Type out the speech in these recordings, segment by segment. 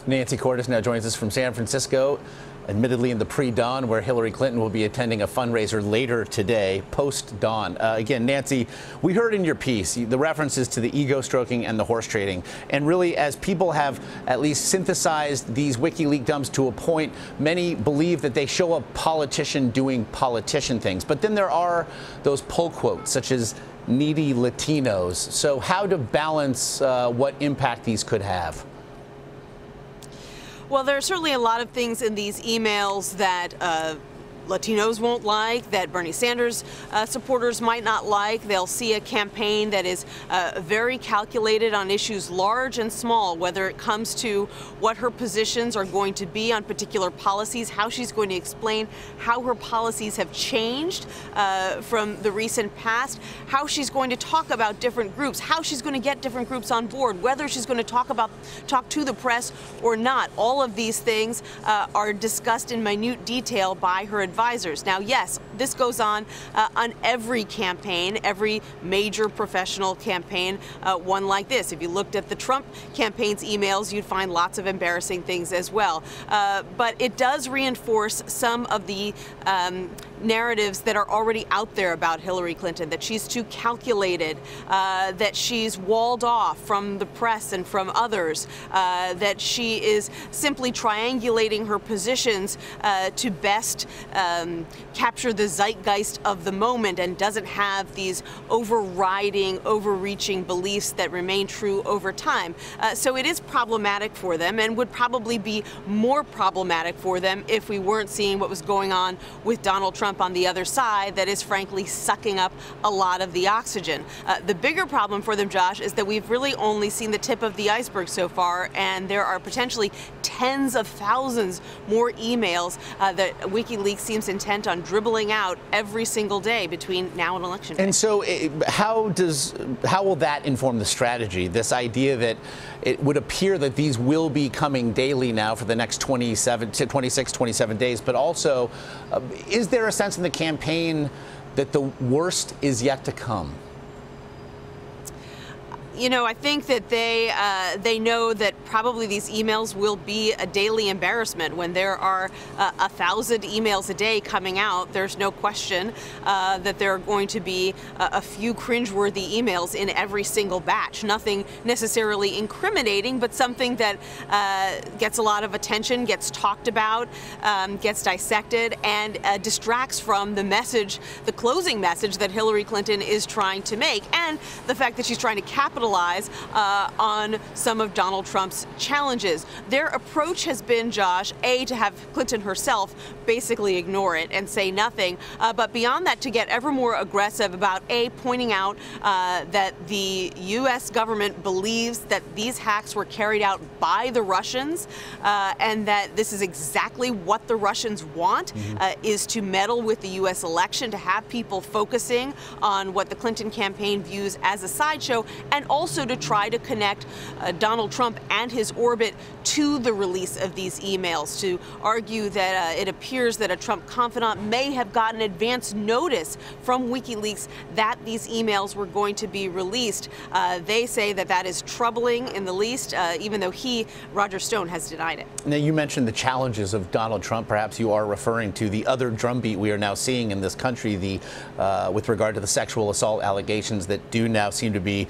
Nancy Cordes now joins us from San Francisco, admittedly in the pre-dawn, where Hillary Clinton will be attending a fundraiser later today, post-dawn. Again, Nancy, we heard in your piece the references to the ego stroking and the horse trading. And really, as people have at least synthesized these WikiLeaks dumps to a point, many believe that they show a politician doing politician things. But then there are those pull quotes, such as needy Latinos. So how to balance what impact these could have? Well, there are certainly a lot of things in these emails that Latinos won't like, that Bernie Sanders supporters might not like. They'll see a campaign that is very calculated on issues large and small, whether it comes to what her positions are going to be on particular policies, how she's going to explain how her policies have changed from the recent past, how she's going to talk about different groups, how she's going to get different groups on board, whether she's going to talk to the press or not. All of these things are discussed in minute detail by her advisors. Now, yes, this goes on every campaign, every major professional campaign, one like this. If you looked at the Trump campaign's emails, you'd find lots of embarrassing things as well. But it does reinforce some of the narratives that are already out there about Hillary Clinton, that she's too calculated, that she's walled off from the press and from others, that she is simply triangulating her positions to best capture the zeitgeist of the moment and doesn't have these overriding, overreaching beliefs that remain true over time. So it is problematic for them, and would probably be more problematic for them if we weren't seeing what was going on with Donald Trump on the other side, that is frankly sucking up a lot of the oxygen. The bigger problem for them, Josh, is that we've really only seen the tip of the iceberg so far, and there are potentially tens of thousands more emails that WikiLeaks seems intent on dribbling out every single day between now and election day. And so how will that inform the strategy? This idea that it would appear that these will be coming daily now for the next 27 days, but also is there a sense in the campaign that the worst is yet to come? You know, I think that they know that probably these emails will be a daily embarrassment. When there are 1,000 emails a day coming out, there's no question that there are going to be a few cringeworthy emails in every single batch. Nothing necessarily incriminating, but something that gets a lot of attention, gets talked about, gets dissected, and distracts from the message, the closing message that Hillary Clinton is trying to make, and the fact that she's trying to capitalize on some of Donald Trump's challenges. Their approach has been, Josh, to have Clinton herself basically ignore it and say nothing, but beyond that, to get ever more aggressive about pointing out that the U.S. government believes that these hacks were carried out by the Russians, and that this is exactly what the Russians want, is to meddle with the U.S. election, to have people focusing on what the Clinton campaign views as a sideshow, and also to try to connect Donald Trump and his orbit to the release of these emails, to argue that it appears that a Trump confidant may have gotten advance notice from WikiLeaks that these emails were going to be released. They say that that is troubling in the least, even though Roger Stone, has denied it. Now, you mentioned the challenges of Donald Trump. Perhaps you are referring to the other drumbeat we are now seeing in this country, with regard to the sexual assault allegations that do now seem to be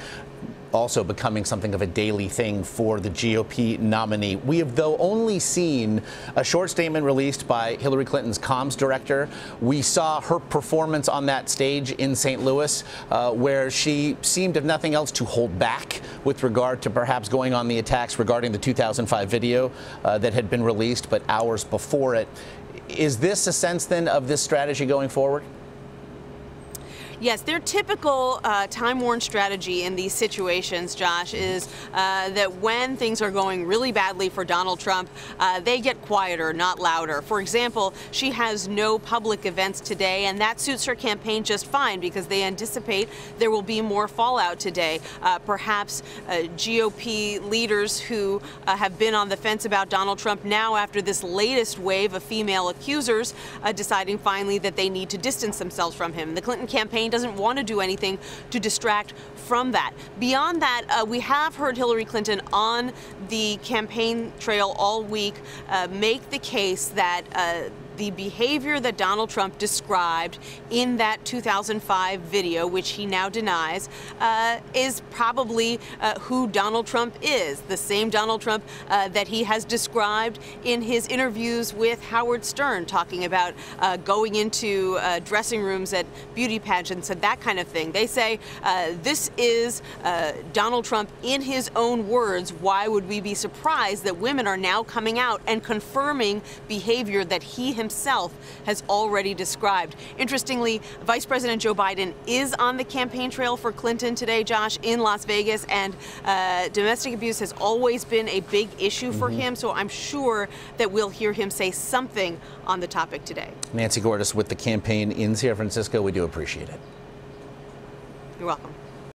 also becoming something of a daily thing for the GOP nominee. We have, though, only seen a short statement released by Hillary Clinton's comms director. We saw her performance on that stage in St. Louis, where she seemed, if nothing else, to hold back with regard to perhaps going on the attacks regarding the 2005 video that had been released, but hours before it. Is this a sense, then, of this strategy going forward? Yes, their typical time-worn strategy in these situations, Josh, is that when things are going really badly for Donald Trump, they get quieter, not louder. For example, she has no public events today, and that suits her campaign just fine because they anticipate there will be more fallout today. Perhaps GOP leaders who have been on the fence about Donald Trump now, after this latest wave of female accusers, deciding finally that they need to distance themselves from him. The Clinton campaign campaign doesn't want to do anything to distract from that. Beyond that, we have heard Hillary Clinton on the campaign trail all week make the case that the behavior that Donald Trump described in that 2005 video, which he now denies, is probably who Donald Trump is, the same Donald Trump that he has described in his interviews with Howard Stern, talking about going into dressing rooms at beauty pageants and that kind of thing. They say this is Donald Trump in his own words. Why would we be surprised that women are now coming out and confirming behavior that he himself has already described? Interestingly, Vice President Joe Biden is on the campaign trail for Clinton today, Josh, in Las Vegas, and domestic abuse has always been a big issue for him, so I'm sure that we'll hear him say something on the topic today. Nancy Gordis with the campaign in San Francisco. We do appreciate it. You're welcome.